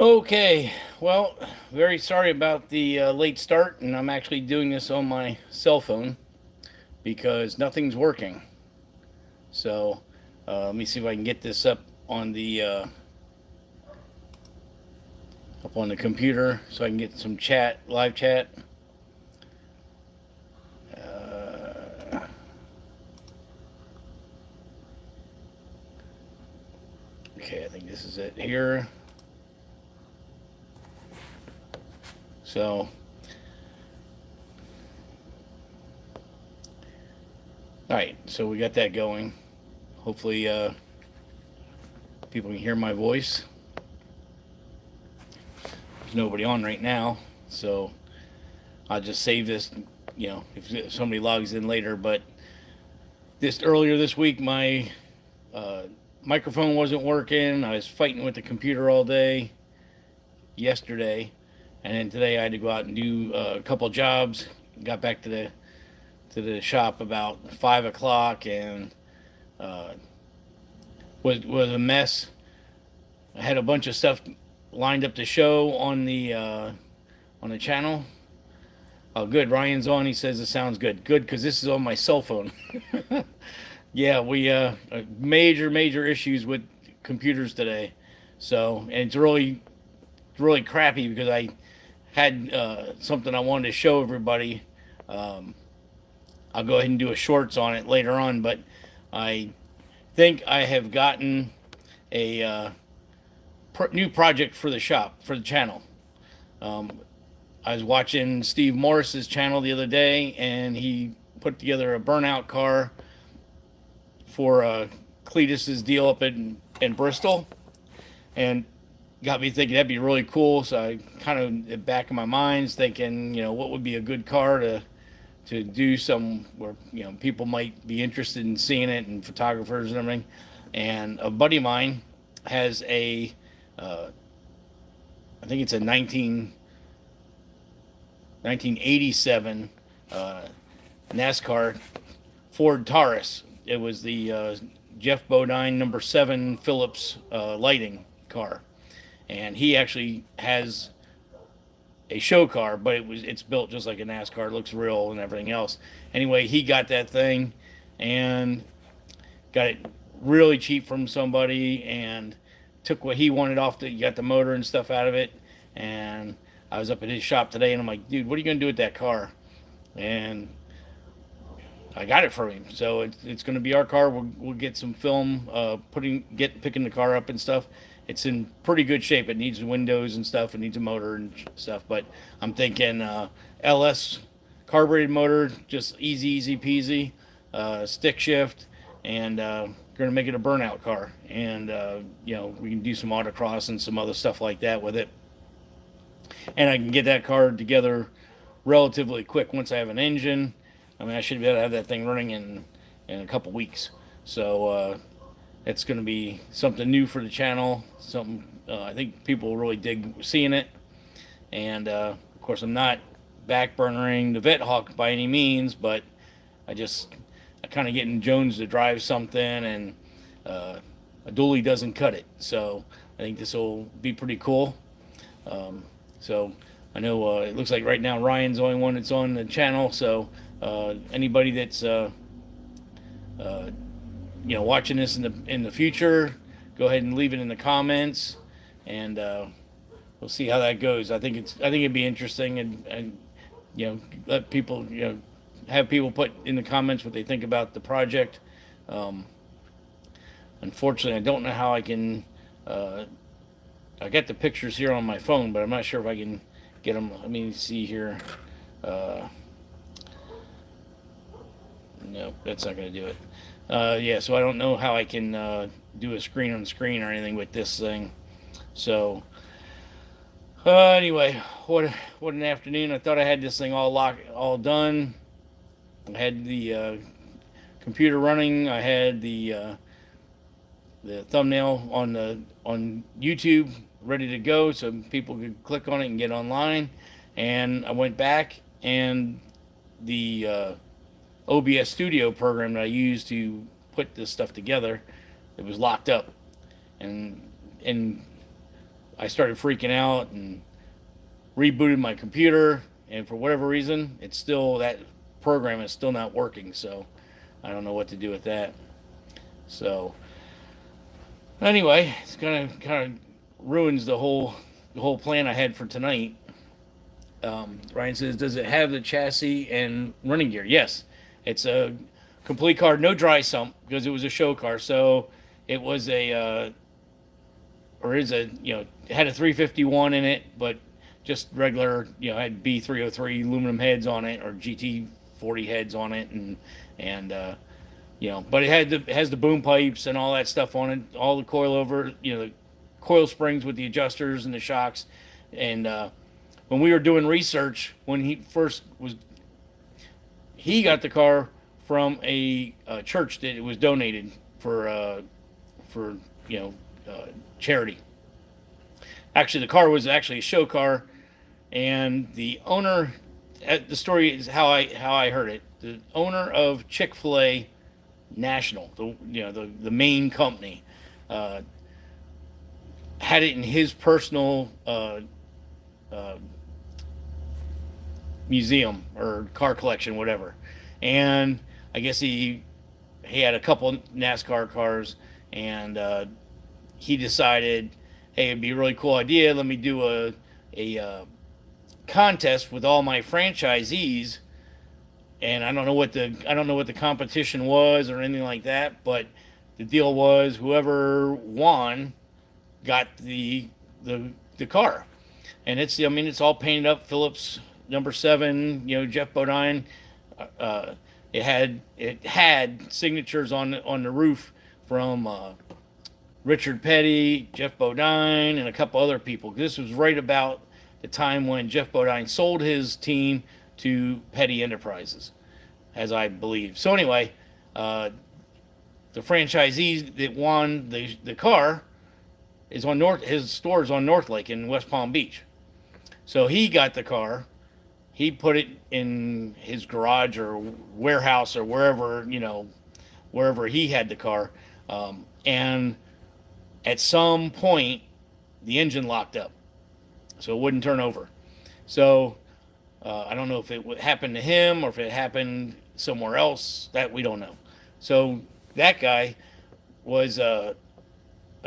Okay, well, very sorry about the late start, and I'm actually doing this on my cell phone because nothing's working. So let me see if I can get this up on the computer so I can get some chat, live chat. Uh, okay, I think this is it here. So, all right, so we got that going. Hopefully, people can hear my voice. There's nobody on right now, so I'll just save this. If somebody logs in later. But this earlier this week, my uh, microphone wasn't working. I was fighting with the computer all day yesterday, and then today I had to go out and do a couple jobs. Got back to the shop about 5 o'clock, and uh, was a mess. I had a bunch of stuff lined up to show on the channel. Oh, good. Ryan's on. He says it sounds good. Good, because this is on my cell phone. Yeah, we major issues with computers today. So, and it's really crappy because I had something I wanted to show everybody. Um, I'll go ahead and do a shorts on it later on, but I think I have gotten a new project for the shop, for the channel. Um, I was watching Steve Morris's channel the other day, and he put together a burnout car for Cletus's deal up in Bristol, and got me thinking that'd be really cool. So I kind of in the back of my mind's thinking, what would be a good car to do some where people might be interested in seeing it, and photographers and everything. And a buddy of mine has uh, I think it's a 1987 NASCAR Ford Taurus. It was the Jeff Bodine #7 Phillips lighting car, and he actually has a show car, but it's built just like a NASCAR. It looks real and everything else. Anyway, he got that thing and got it really cheap from somebody, and took what he wanted off got the motor and stuff out of it. And I was up at his shop today, and I'm like, dude, what are you gonna do with that car? And I got it for him, so it's going to be our car. We'll get some film, picking the car up and stuff. It's in pretty good shape. It needs windows and stuff. It needs a motor and stuff. But I'm thinking LS carbureted motor, just easy peasy, stick shift, and going to make it a burnout car. And we can do some autocross and some other stuff like that with it. And I can get that car together relatively quick once I have an engine. I mean, I should be able to have that thing running in a couple weeks. So it's going to be something new for the channel. Something I think people will really dig seeing it. And of course, I'm not backburnering the Vet Hawk by any means, but I kind of getting Jones to drive something, and a dually doesn't cut it. So I think this will be pretty cool. So I know it looks like right now Ryan's the only one that's on the channel. So anybody that's watching this in the future, go ahead and leave it in the comments, and we'll see how that goes. I think it'd be interesting, and let people have people put in the comments what they think about the project. Unfortunately, I don't know how I can. I got the pictures here on my phone, but I'm not sure if I can get them. Let me see here. No, that's not going to do it. Yeah, so I don't know how I can do a screen on screen or anything with this thing. So anyway, what an afternoon! I thought I had this thing all done. I had the computer running. I had the thumbnail on YouTube ready to go, so people could click on it and get online. And I went back, and the OBS Studio program that I used to put this stuff together, it was locked up, and I started freaking out and rebooted my computer, and for whatever reason, it's still, that program is still not working. So I don't know what to do with that. So anyway, it's kind of ruins the whole plan I had for tonight. Ryan says, does it have the chassis and running gear? Yes, it's a complete car, no dry sump because it was a show car. So it was or is a, it had a 351 in it, but just regular, had B303 aluminum heads on it, or GT40 heads on it, and but it has the boom pipes and all that stuff on it, all the coilover, the coil springs with the adjusters and the shocks. And when we were doing research, when he got the car from a church that it was donated for charity. Actually, the car was actually a show car, and the owner, the story is how I heard it. The owner of Chick-fil-A National, the main company, had it in his personal museum or car collection, whatever. And I guess he had a couple NASCAR cars, and he decided, hey, it'd be a really cool idea. Let me do a contest with all my franchisees. And I don't know what the competition was or anything like that, but the deal was whoever won got the car. And it's all painted up Phillips number 7, Jeff Bodine. It had signatures on the roof from Richard Petty, Jeff Bodine, and a couple other people. This was right about the time when Jeff Bodine sold his team to Petty Enterprises, as I believe. So anyway, the franchisee that won the car is on his store is on North Lake in West Palm Beach. So he got the car. He put it in his garage or warehouse or wherever he had the car. And at some point, the engine locked up, so it wouldn't turn over. So I don't know if it happened to him or if it happened somewhere else. That we don't know. So that guy was a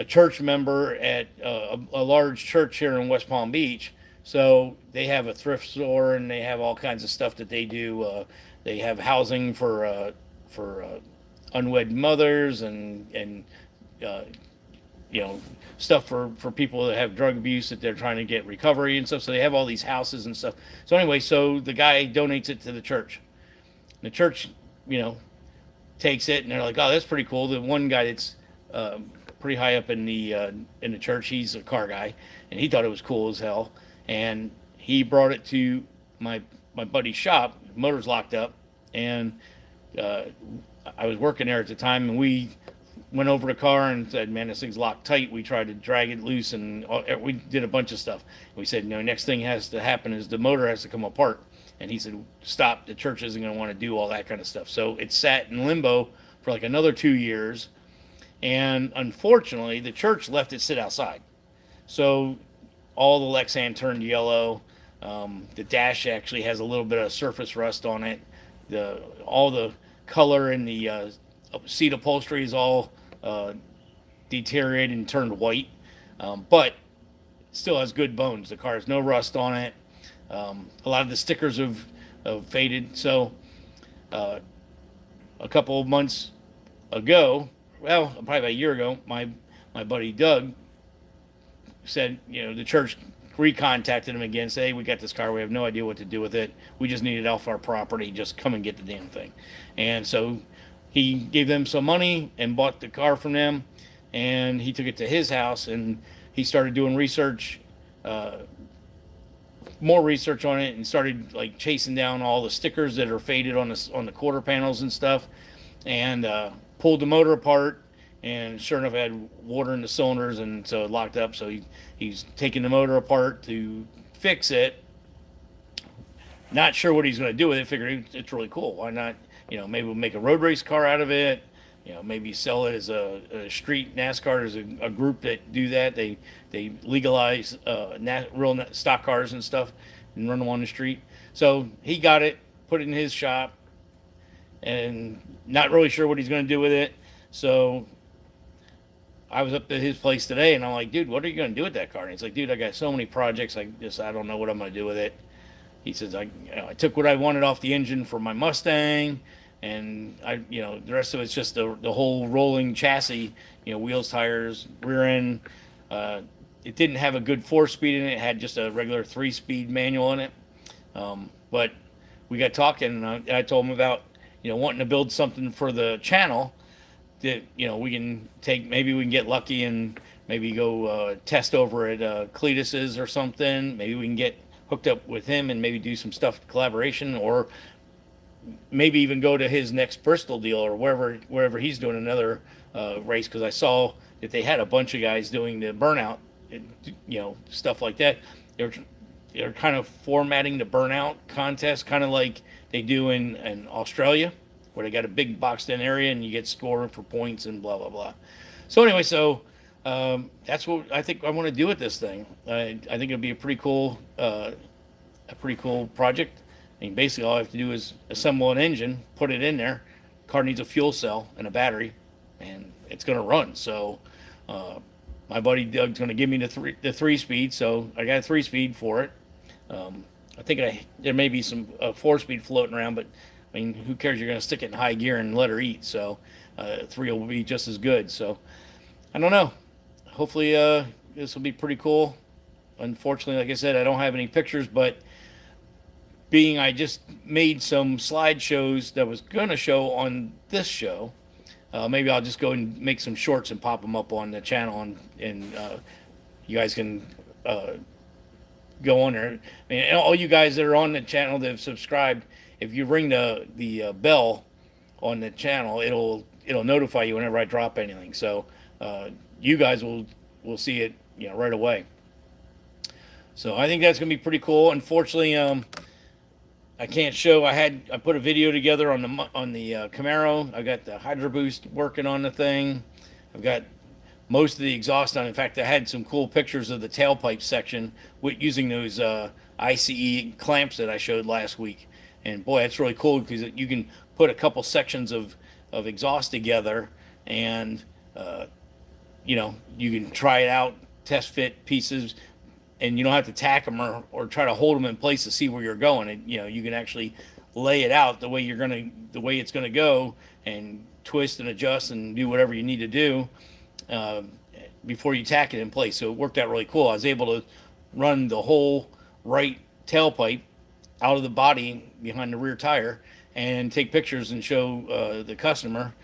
church member at a large church here in West Palm Beach. So they have a thrift store, and they have all kinds of stuff that they do. They have housing for unwed mothers and stuff for people that have drug abuse that they're trying to get recovery and stuff. So they have all these houses and stuff. So anyway, so the guy donates it to the church. The church, takes it, and they're like, "Oh, that's pretty cool." The one guy that's pretty high up in the church, he's a car guy, and he thought it was cool as hell. And he brought it to my buddy's shop. Motor's locked up, and I was working there at the time, and we went over the car and said, "Man, this thing's locked tight." We tried to drag it loose, and we did a bunch of stuff. We said, next thing has to happen is the motor has to come apart. And he said, "Stop, the church isn't going to want to do all that kind of stuff." So it sat in limbo for like another 2 years. And unfortunately, the church left it sit outside. So all the Lexan turned yellow. The dash actually has a little bit of surface rust on it. All the color in the seat upholstery is all deteriorated and turned white. But still has good bones. The car has no rust on it. A lot of the stickers have faded. So a couple of months ago, well, probably about a year ago, my buddy Doug said, the church recontacted him again, say, "Hey, we got this car. We have no idea what to do with it. We just need it off our property. Just come and get the damn thing." And so he gave them some money and bought the car from them, and he took it to his house, and he started doing research, more research on it, and started like chasing down all the stickers that are faded on the quarter panels and stuff, and pulled the motor apart, and sure enough, it had water in the cylinders, and so it locked up. So he's taking the motor apart to fix it. Not sure what he's going to do with it. Figured it's really cool. Why not? Maybe we'll make a road race car out of it. maybe sell it as a street NASCAR. There's a group that do that. They legalize real stock cars and stuff and run them on the street. So he got it, put it in his shop, and not really sure what he's going to do with it. So I was up to his place today, and I'm like, dude, what are you going to do with that car? And he's like, dude, I got so many projects. I don't know what I'm going to do with it. He says, I took what I wanted off the engine for my Mustang, and the rest of it's just the whole rolling chassis, wheels, tires, rear end. It didn't have a good 4-speed in it. It had just a regular 3-speed manual in it. But we got talking, and I told him about, wanting to build something for the channel that, maybe we can get lucky and maybe go test over at Cletus's or something. Maybe we can get hooked up with him and maybe do some stuff collaboration, or maybe even go to his next Bristol deal or wherever he's doing another race, because I saw that they had a bunch of guys doing the burnout, stuff like that. They're kind of formatting the burnout contest, kind of like they do in Australia, where they got a big boxed in area and you get scoring for points and blah blah blah. So anyway, that's what I think I want to do with this thing. I think it'll be a pretty cool project. I mean, basically all I have to do is assemble an engine, put it in there. Car needs a fuel cell and a battery, and it's going to run. So my buddy Doug's going to give me the 3-speed, so I got a 3-speed for it. I think there may be some 4-speed floating around, but I mean, who cares? You're going to stick it in high gear and let her eat. So 3 will be just as good. So I don't know. Hopefully this will be pretty cool. Unfortunately, like I said, I don't have any pictures, but being I just made some slideshows that was going to show on this show, maybe I'll just go and make some shorts and pop them up on the channel, and you guys can go on there. I mean, all you guys that are on the channel that have subscribed, if you ring the bell on the channel, it'll notify you whenever I drop anything. So you guys will see it right away. So I think that's gonna be pretty cool. Unfortunately, I can't show. I put a video together on the Camaro. I got the Hydro Boost working on the thing. I've got most of the exhaust on. In fact, I had some cool pictures of the tailpipe section using those ICE clamps that I showed last week. And boy, that's really cool because you can put a couple sections of exhaust together, and you can try it out, test fit pieces, and you don't have to tack them or try to hold them in place to see where you're going. And you can actually lay it out the way it's gonna go, and twist and adjust and do whatever you need to do before you tack it in place. So it worked out really cool. I was able to run the whole right tailpipe out of the body behind the rear tire and take pictures and show the customer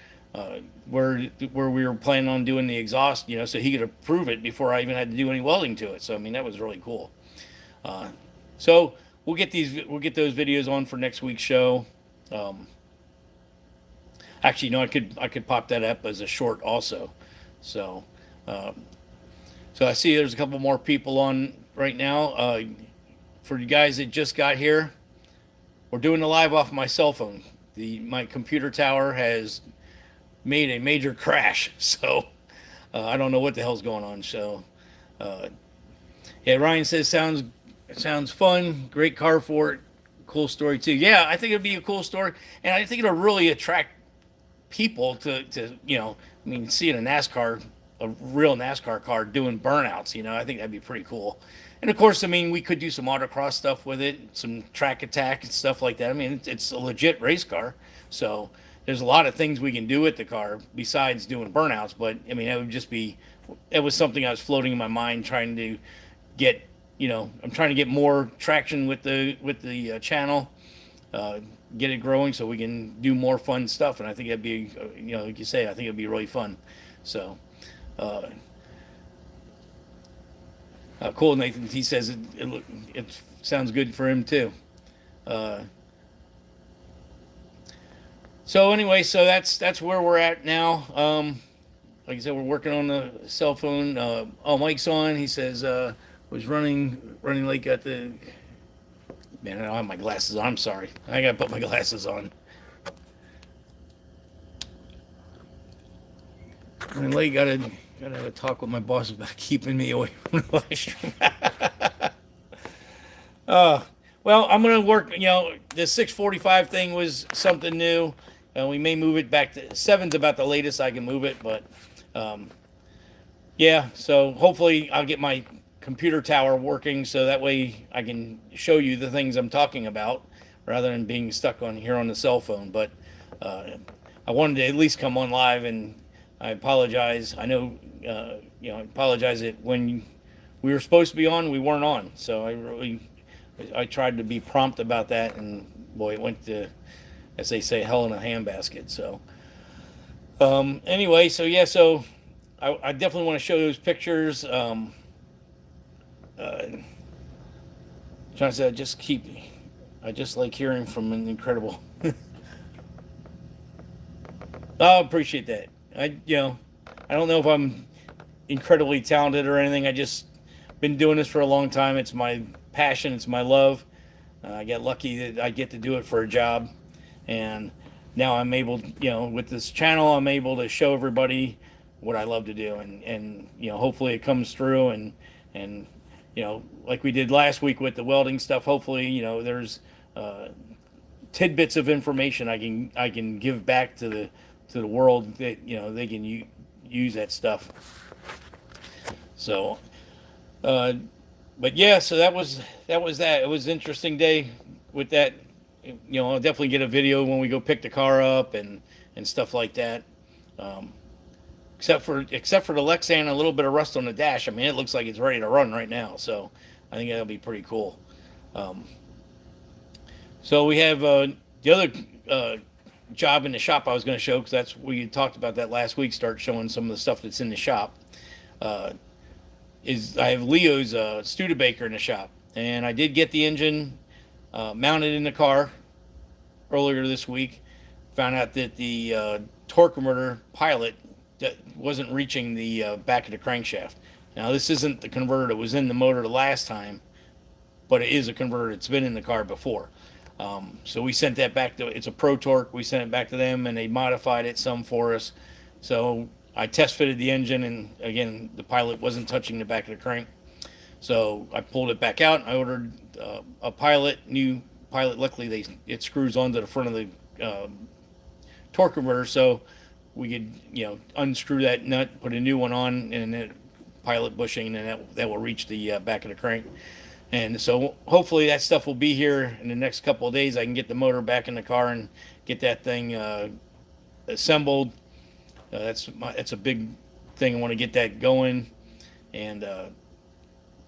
where we were planning on doing the exhaust, so he could approve it before I even had to do any welding to it. So I mean, that was really cool. So we'll get those videos on for next week's show. Actually, no, I could pop that up as a short also. So I see there's a couple more people on right now. For you guys that just got here, we're doing the live off my cell phone. My computer tower has made a major crash, so I don't know what the hell's going on. So yeah, Ryan says sounds fun, great car for it, cool story too. Yeah, I think it'd be a cool story, and I think it'll really attract people to seeing a real NASCAR car doing burnouts. I think that'd be pretty cool. And of course, I mean, we could do some autocross stuff with it, some track attack and stuff like that. I mean, it's a legit race car, so there's a lot of things we can do with the car besides doing burnouts. But I mean, it was something I was floating in my mind, trying to get, I'm trying to get more traction with the channel, get it growing so we can do more fun stuff. And I think it'd be, like you say, I think it'd be really fun. So, cool, Nathan. He says it sounds good for him too. So anyway, so that's where we're at now. Like I said, we're working on the cell phone. Mike's on. He says was running late. Got the man. I don't have my glasses on. I'm sorry. I gotta put my glasses on. I'm late. Gotta have a talk with my boss about keeping me away from the live stream. uh, well, I'm gonna work. The 6:45 thing was something new. We may move it back to seven's about the latest I can move it, but um, yeah. So hopefully I'll get my computer tower working so that way I can show you the things I'm talking about rather than being stuck on here on the cell phone. But uh, I wanted to at least come on live, and I apologize. I know, I apologize that when we were supposed to be on, we weren't on. So I tried to be prompt about that, and boy, it went to, as they say, hell in a handbasket. So anyway, so yeah, so I definitely want to show those pictures. Trying to say, I just like hearing from an incredible. I appreciate that. I don't know if I'm incredibly talented or anything. I just been doing this for a long time. It's my passion. It's my love. I get lucky that I get to do it for a job, and now I'm able, with this channel, I'm able to show everybody what I love to do, and hopefully it comes through, and like we did last week with the welding stuff. Hopefully, there's tidbits of information I can give back to the world that they can use that stuff. So, but yeah, so that was that. It was an interesting day with that. I'll definitely get a video when we go pick the car up and stuff like that. Except for the Lexan, a little bit of rust on the dash. I mean, it looks like it's ready to run right now. So I think that'll be pretty cool. So we have the other job in the shop I was going to show, because we talked about that last week. Start showing some of the stuff that's in the shop. Is I have Leo's Studebaker in the shop, and I did get the engine mounted in the car earlier this week. Found out that the torque converter pilot that wasn't reaching the back of the crankshaft. Now, this isn't the converter that was in the motor the last time, but it is a converter that's been in the car before. So we sent that back it's a Pro Torque. We sent it back to them, and they modified it some for us. So I test fitted the engine, and again, the pilot wasn't touching the back of the crank. So I pulled it back out. I ordered a new pilot. Luckily, it screws onto the front of the torque converter, so we could unscrew that nut, put a new one on, and then pilot bushing, and that will reach the back of the crank. And so hopefully that stuff will be here in the next couple of days. I can get the motor back in the car and get that thing assembled. That's a big thing. I want to get that going and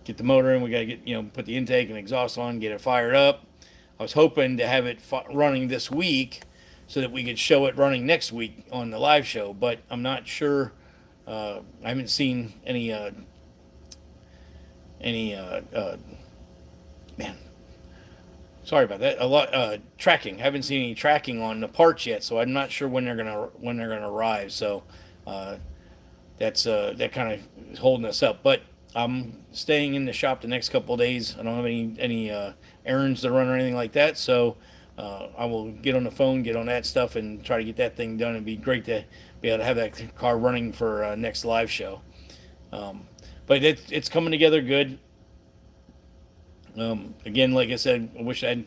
get the motor in. We got to get put the intake and exhaust on, get it fired up. I was hoping to have it running this week so that we could show it running next week on the live show, but I'm not sure. I haven't seen any man, sorry about that. A lot tracking. I haven't seen any tracking on the parts yet, so I'm not sure when they're gonna arrive. So that's that kind of holding us up. But I'm staying in the shop the next couple of days. I don't have any errands to run or anything like that. So I will get on the phone, get on that stuff, and try to get that thing done. It'd be great to be able to have that car running for next live show. But it's coming together good. Again, like I said, I wish if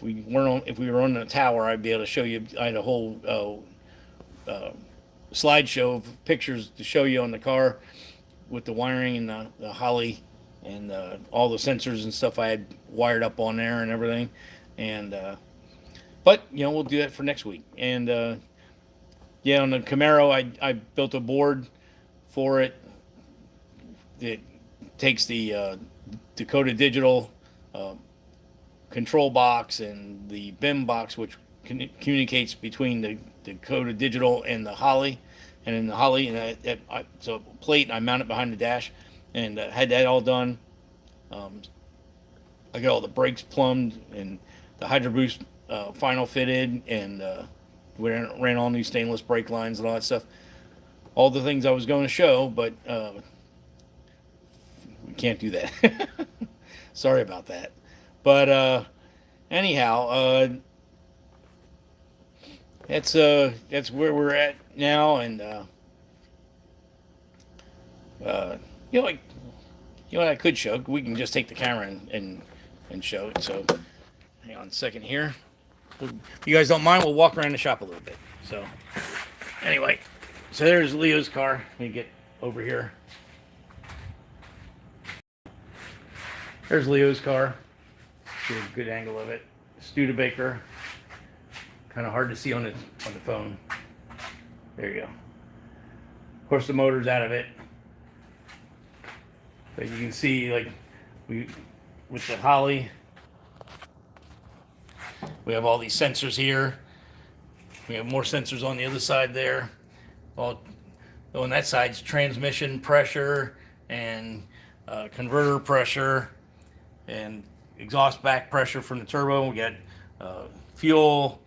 we were on the tower, I'd be able to show you. I had a whole slideshow of pictures to show you on the car with the wiring and the Holly and all the sensors and stuff I had wired up on there and everything. And but we'll do that for next week. And on the Camaro, I built a board for it that takes the Dakota Digital control box and the BIM box, which communicates between the Dakota Digital and the Holly. And in the Holly, so a plate, I mount it behind the dash, and had that all done. I got all the brakes plumbed and the Hydro Boost final fitted, and we ran all new stainless brake lines and all that stuff. All the things I was going to show, but we can't do that. Sorry about that. But anyhow, that's where we're at now, and you know, like, you know what I could show? We can just take the camera and show it. So, hang on a second here. If you guys don't mind, we'll walk around the shop a little bit. So, anyway, so there's Leo's car. Let me get over here. There's Leo's car. Get a good angle of it. Studebaker. Kind of hard to see on the phone. There you go. Of course, the motor's out of it. But you can see, like, with the Holly, we have all these sensors here. We have more sensors on the other side there. All on that side's transmission pressure and converter pressure and exhaust back pressure from the turbo. We got fuel,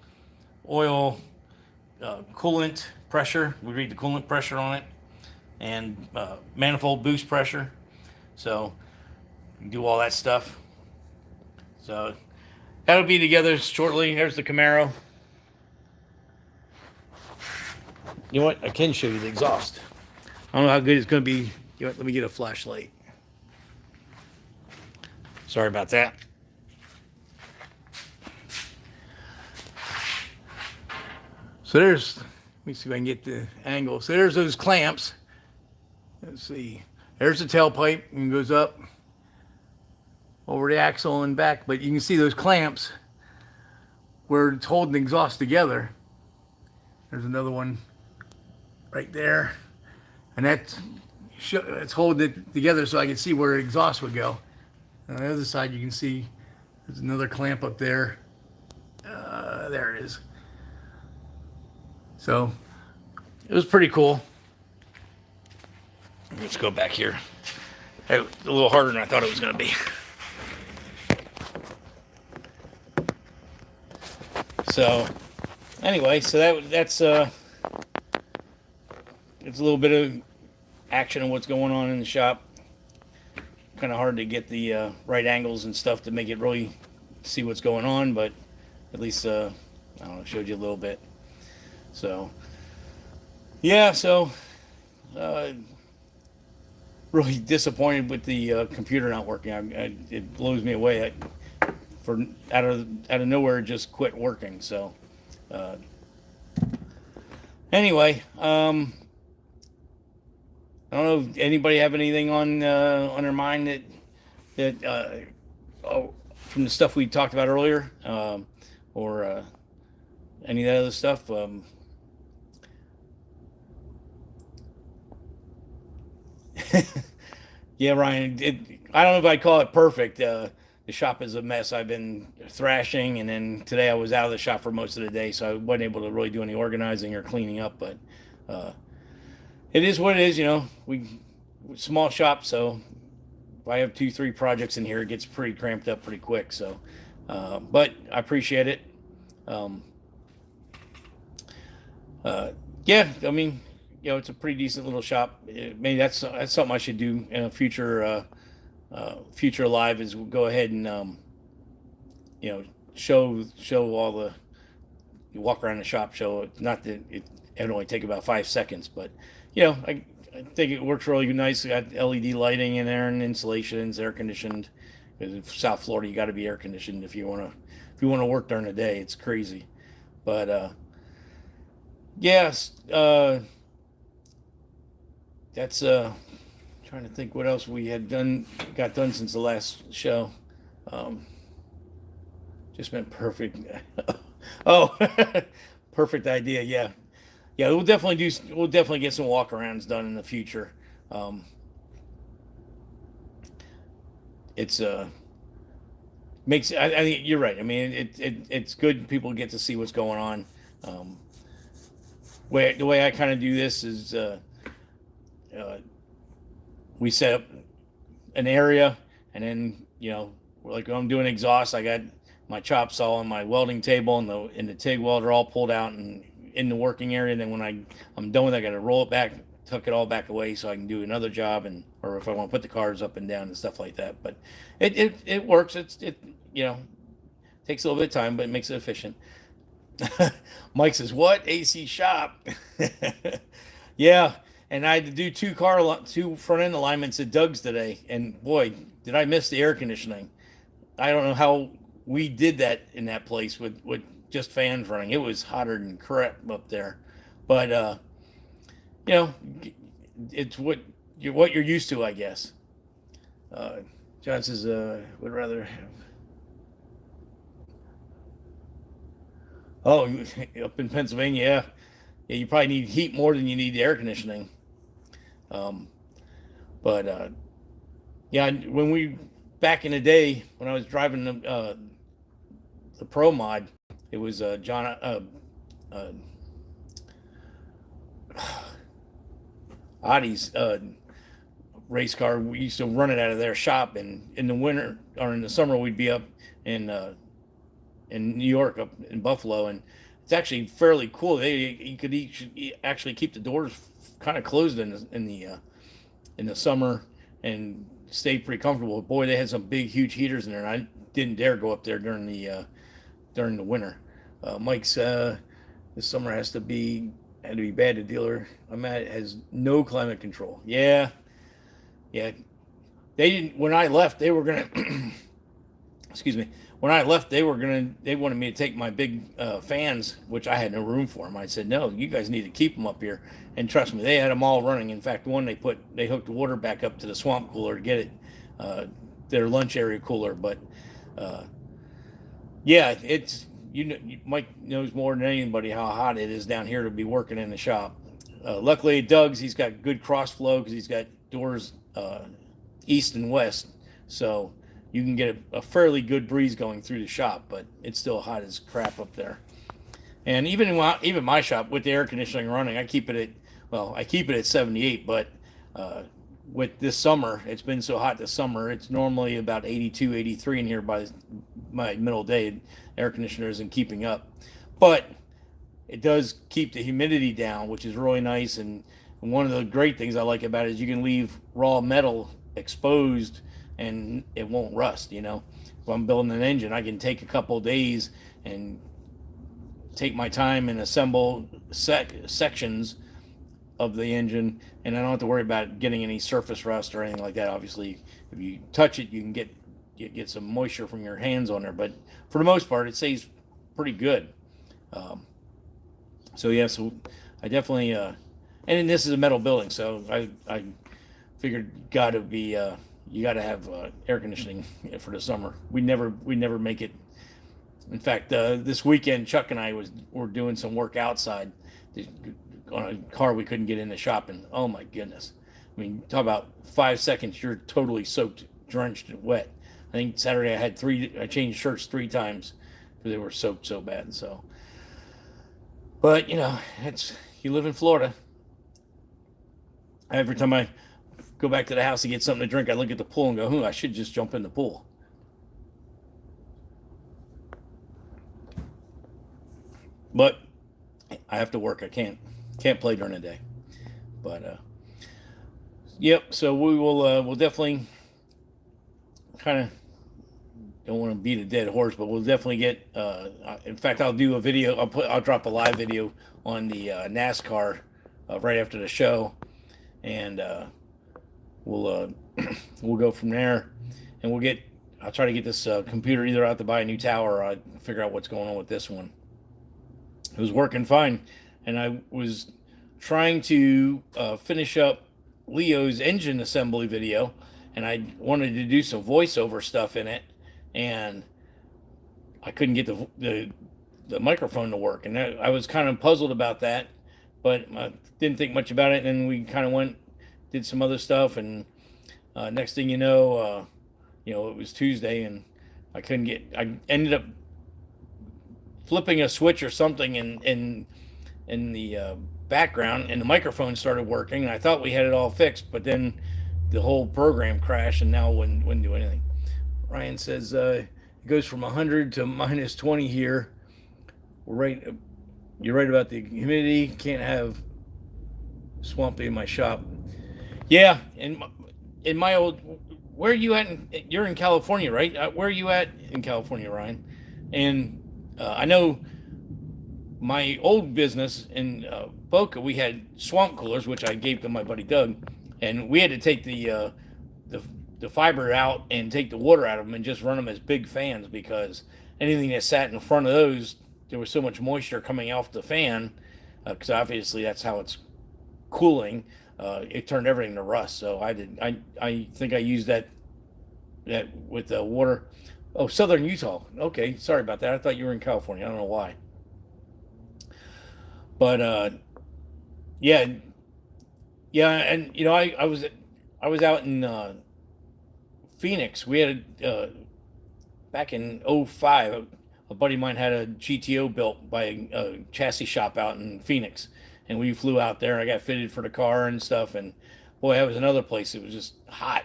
oil, coolant pressure. We read the coolant pressure on it, and manifold boost pressure. So you can do all that stuff. So that'll be together shortly. There's the Camaro. You know what? I can show you the exhaust. I don't know how good it's going to be. You know what? Let me get a flashlight. Sorry about that. So there's, let me see if I can get the angle. So there's those clamps. Let's see. There's the tailpipe and goes up over the axle and back. But you can see those clamps where it's holding the exhaust together. There's another one right there. And it's holding it together so I can see where the exhaust would go. On the other side, you can see there's another clamp up there. There it is. So it was pretty cool. Let's go back here. It was a little harder than I thought it was going to be. So anyway, so that's it's a little bit of action of what's going on in the shop. Kind of hard to get the right angles and stuff to make it really see what's going on, but at least I don't know, showed you a little bit. So yeah, so really disappointed with the computer not working. It blows me away. For out of nowhere, it just quit working. So anyway, I don't know if anybody have anything on their mind that from the stuff we talked about earlier, or any of that other stuff. Yeah, Ryan. I don't know if I'd call it perfect. The shop is a mess. I've been thrashing, and then today I was out of the shop for most of the day, so I wasn't able to really do any organizing or cleaning up. But it is what it is, you know. We small shop, so if I have 2-3 projects in here, it gets pretty cramped up pretty quick. So, but I appreciate it. Yeah, I mean, you know, it's a pretty decent little shop. Maybe that's something I should do in a future live, is go ahead and you know, show all the, you walk around the shop, show it. Not that it would only take about 5 seconds, but you know, I think it works really nice. Got LED lighting in there and insulations, air conditioned. Because in South Florida, you got to be air conditioned if you want to work during the day. It's crazy, but yes, that's trying to think what else we had got done since the last show. Just been perfect. Oh, perfect idea. Yeah, we'll definitely get some walkarounds done in the future. It's makes, I think you're right. I mean, it's good people get to see what's going on. The way I kind of do this is we set up an area, and then, you know, like when I'm doing exhaust, I got my chop saw and my welding table and the TIG welder all pulled out and in the working area. And then when I'm done with it, I got to roll it back, tuck it all back away so I can do another job, or if I want to put the cars up and down and stuff like that. But it works. It you know, takes a little bit of time, but it makes it efficient. Mike says, "What AC shop?" Yeah, And I had to do two front end alignments at Doug's today, and boy, did I miss the air conditioning. I don't know how we did that in that place with just fans running. It was hotter than crap up there, but you know, it's what you're used to, I guess. Uh, John says, would rather have. Oh, up in Pennsylvania, yeah, yeah. You probably need heat more than you need the air conditioning. Um, but yeah, when we back in the day when I was driving the Pro Mod, it was John uh, Audie's race car. We used to run it out of their shop, and in the winter or in the summer we'd be up in New York, up in Buffalo, and it's actually fairly cool. You could actually keep the doors kind of closed in the summer and stay pretty comfortable. Boy, they had some big, huge heaters in there, and I didn't dare go up there during the winter. Mike's this summer had to be bad. The dealer I'm at has no climate control. Yeah, yeah. They didn't. When I left, they were gonna. Excuse me. When I left, they wanted me to take my big fans, which I had no room for them. I said, no, you guys need to keep them up here. And trust me, they had them all running. In fact, one they hooked the water back up to the swamp cooler to get it, their lunch area cooler. But yeah, it's Mike knows more than anybody how hot it is down here to be working in the shop. Luckily, Doug's he's got good cross flow because he's got doors east and west, so you can get a fairly good breeze going through the shop, but it's still hot as crap up there. And even my shop with the air conditioning running, I keep it at 78, but with this summer, it's been so hot this summer, it's normally about 82, 83 in here by my middle day. Air conditioner isn't keeping up, but it does keep the humidity down, which is really nice. And one of the great things I like about it is you can leave raw metal exposed and it won't rust. If I'm building an engine, I can take a couple of days and take my time and assemble sections of the engine, and I don't have to worry about getting any surface rust or anything like that. Obviously, if you touch it, you can get some moisture from your hands on there, but for the most part, it stays pretty good. So yeah, so I definitely, and this is a metal building, so I figured you got to have air conditioning for the summer. We never make it. In fact, this weekend, Chuck and I were doing some work outside on a car we couldn't get in the shop, and oh my goodness, I mean, talk about 5 seconds, you're totally soaked, drenched, and wet. I think Saturday I changed shirts 3 times because they were soaked so bad. So, but you live in Florida. Every time I go back to the house to get something to drink, I look at the pool and go, I should just jump in the pool. But I have to work. I can't play during the day. But yep. So we'll definitely kind of don't want to beat a dead horse, but we'll definitely get. In fact, I'll do a video. I'll drop a live video on the NASCAR right after the show, and we'll go from there, and I'll try to get this computer either out to buy a new tower or I'll figure out what's going on with this one. It was working fine, and I was trying to finish up Leo's engine assembly video, and I wanted to do some voiceover stuff in it, and I couldn't get the microphone to work, and I was kind of puzzled about that, but I didn't think much about it. And then we kind of did some other stuff, and next thing you know, it was Tuesday, and I ended up flipping a switch or something in the background, and the microphone started working, and I thought we had it all fixed, but then the whole program crashed, and now wouldn't do anything. Ryan says it goes from 100 to minus 20 here. You're right about the humidity. Can't have swampy in my shop. Yeah, in my old, where are you at? You're in California, right? Where are you at in California, Ryan? And I know my old business in Boca, we had swamp coolers, which I gave to my buddy Doug, and we had to take the the fiber out and take the water out of them and just run them as big fans because anything that sat in front of those, there was so much moisture coming off the fan, because obviously that's how it's cooling. It turned everything to rust. So I think I used that with the water. Oh, Southern Utah. Okay, sorry about that. I thought you were in California. I don't know why. But yeah, yeah, and I was out in Phoenix. We had back in '05. A buddy of mine had a GTO built by a chassis shop out in Phoenix, and we flew out there. I got fitted for the car and stuff, and boy, that was another place. It was just hot,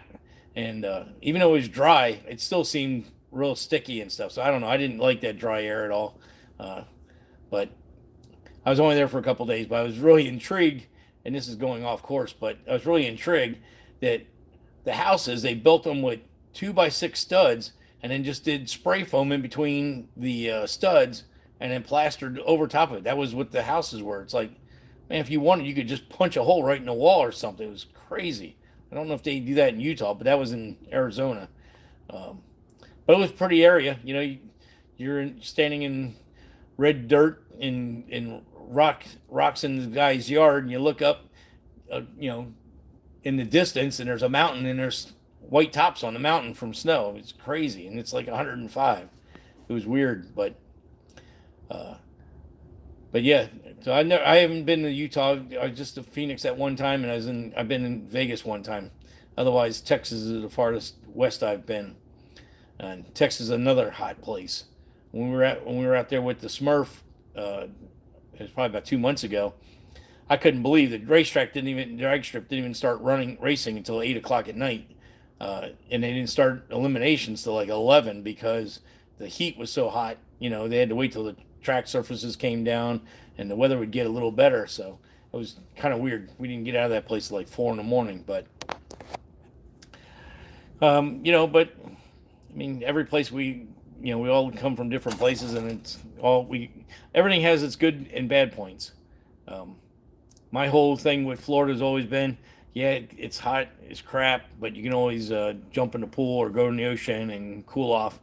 and even though it was dry, it still seemed real sticky and stuff. So I don't know. I didn't like that dry air at all. But I was only there for a couple days, but I was really intrigued, and this is going off course, but I was really intrigued that the houses, they built them with 2x6 studs and then just did spray foam in between the studs and then plastered over top of it. That was what the houses were. It's like, man, if you wanted, you could just punch a hole right in the wall or something. It was crazy. I don't know if they do that in Utah, but that was in Arizona. Um, but it was a pretty area. You're standing in red dirt in rocks in the guy's yard, and you look up, in the distance, and there's a mountain, and there's white tops on the mountain from snow. It's crazy, and it's like 105. It was weird, uh, but yeah. So I haven't been to Utah. I was just to Phoenix at one time, and I've been in Vegas one time. Otherwise, Texas is the farthest west I've been, and Texas is another hot place. When we were out there with the Smurf, it was probably about 2 months ago. I couldn't believe the drag strip didn't even start racing until 8 o'clock at night, and they didn't start eliminations till like 11 because the heat was so hot. They had to wait till the track surfaces came down and the weather would get a little better. So it was kind of weird. We didn't get out of that place till like 4 in the morning, but but I mean, every place we all come from different places, and everything has its good and bad points. My whole thing with Florida has always been, yeah, it's hot, it's crap, but you can always jump in the pool or go in the ocean and cool off.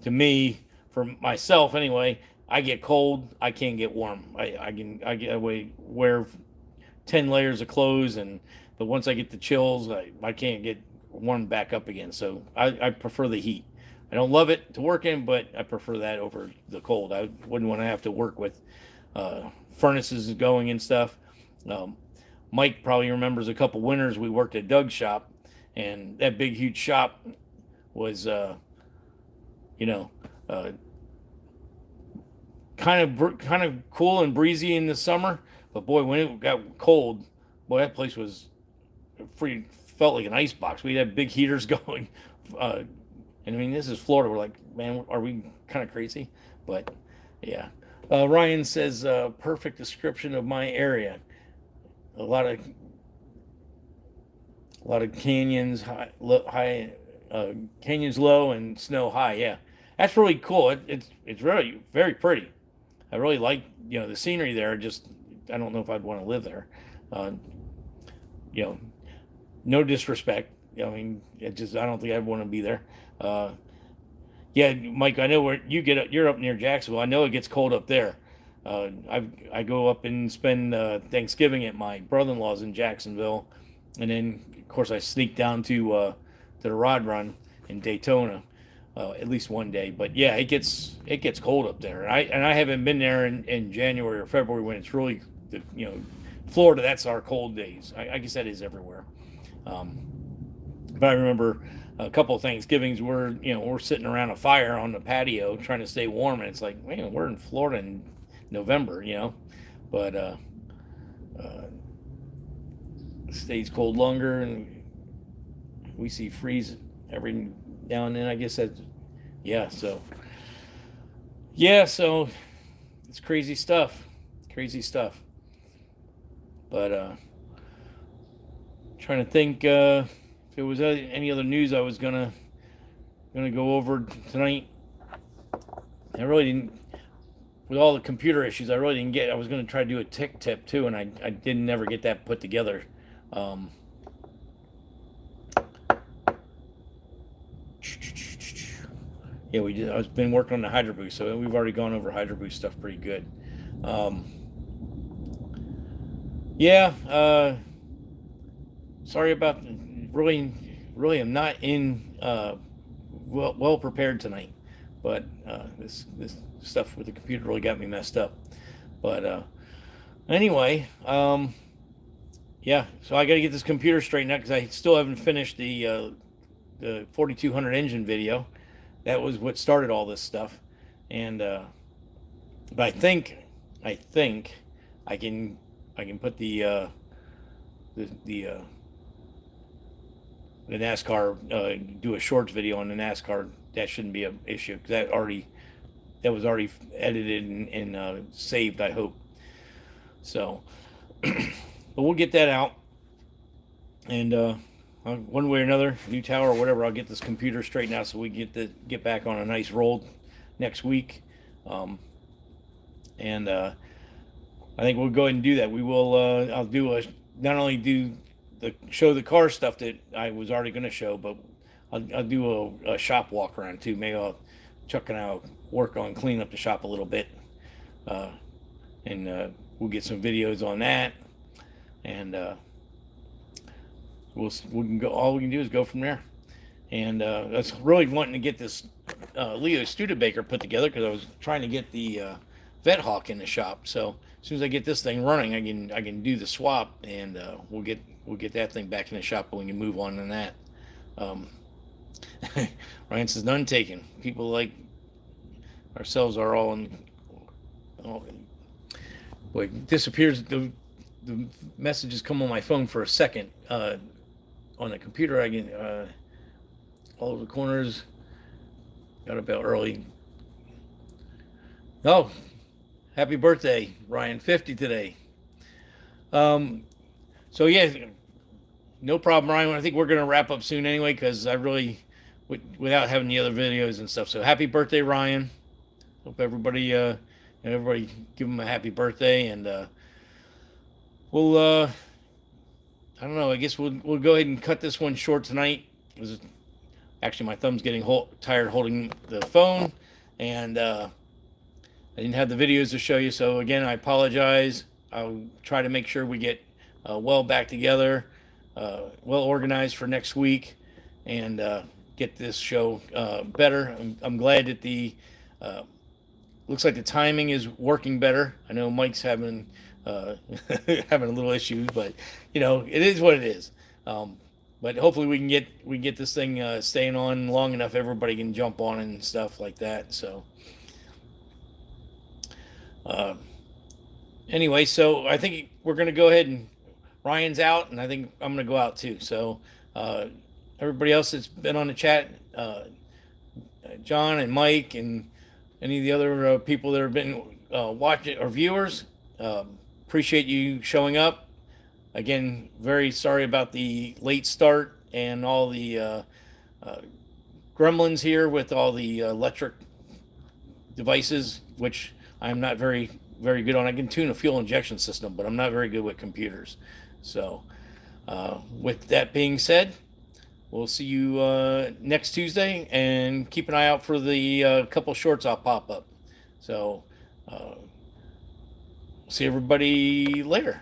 To me, for myself anyway, I get cold, I can't get warm. I wear 10 layers of clothes, but once I get the chills, I can't get warmed back up again. So I prefer the heat. I don't love it to work in, but I prefer that over the cold. I wouldn't want to have to work with furnaces going and stuff. Mike probably remembers a couple winters we worked at Doug's shop, and that big, huge shop was, kind of cool and breezy in the summer. But boy, when it got cold, boy, that place was felt like an ice box. We had big heaters going. And I mean, this is Florida. We're like, man, are we kind of crazy? But yeah. Ryan says, perfect description of my area. A lot of canyons high, canyons low and snow high. Yeah, that's really cool. It's really very pretty. I really like the scenery there. Just I don't know if I'd want to live there. Uh, you know, no disrespect. I mean, I don't think I'd want to be there. Uh, yeah, Mike, I know where you're up near Jacksonville. I know it gets cold up there. I go up and spend Thanksgiving at my brother-in-law's in Jacksonville, and then of course I sneak down to the Rod Run in Daytona at least one day. But yeah, it gets cold up there. I haven't been there in January or February when it's really Florida. That's our cold days. I guess that is everywhere. But I remember a couple of Thanksgivings where we're sitting around a fire on the patio trying to stay warm, and it's like, man, we're in Florida in November, but it stays cold longer, and we see freeze every now and then. I guess that's so it's crazy stuff, but trying to think if there was any other news I was gonna go over tonight. I really didn't. with all the computer issues, I really didn't get. I was going to try to do a tick tip too, and I didn't never get that put together. Yeah, we did. I've been working on the Hydro Boost, so we've already gone over Hydro Boost stuff pretty good. Yeah. Sorry about. Really, I'm not in well prepared tonight, but this stuff with the computer really got me messed up. But anyway, yeah. So I got to get this computer straightened out because I still haven't finished the 4200 engine video. That was what started all this stuff, and but I think I can put the NASCAR do a shorts video on the NASCAR. That shouldn't be an issue because that was already edited and saved, I hope. So, but we'll get that out, and one way or another, new tower or whatever, I'll get this computer straightened out so we get back on a nice roll next week. And I think we'll go ahead and do that. We will. I'll do not only do show the car stuff that I was already going to show, but I'll do a shop walk around too. Maybe Chuck and I'll work on cleaning up the shop a little bit, and we'll get some videos on that, and we can go. All we can do is go from there, and that's really wanting to get this Leo Studebaker put together because I was trying to get the Vet Hawk in the shop. So as soon as I get this thing running, I can do the swap, and we'll get that thing back in the shop, and we can move on to that. Ryan says none taken. People like ourselves are all in. Boy, it disappears. The messages come on my phone for a second. On the computer, I can all the corners. Got about early. Oh, happy birthday, Ryan! 50 today. So yeah, no problem, Ryan. I think we're gonna wrap up soon anyway because I really, without having the other videos and stuff. So happy birthday, Ryan! Hope everybody give him a happy birthday, and we'll I don't know. I guess we'll go ahead and cut this one short tonight. Actually, my thumb's getting tired holding the phone, and I didn't have the videos to show you. So again, I apologize. I'll try to make sure we get well back together, well organized for next week, and get this show better. I'm glad that the looks like the timing is working better. I know Mike's having having a little issues, but it is what it is. But hopefully we can get this thing staying on long enough everybody can jump on and stuff like that. So anyway, so I think we're gonna go ahead, and Ryan's out, and I think I'm gonna go out too. So everybody else that's been on the chat, John and Mike and any of the other people that have been watching or viewers, appreciate you showing up. Again, very sorry about the late start and all the gremlins here with all the electric devices, which I'm not very good on. I can tune a fuel injection system, but I'm not very good with computers. So with that being said, we'll see you next Tuesday, and keep an eye out for the couple shorts I'll pop up. So see everybody later.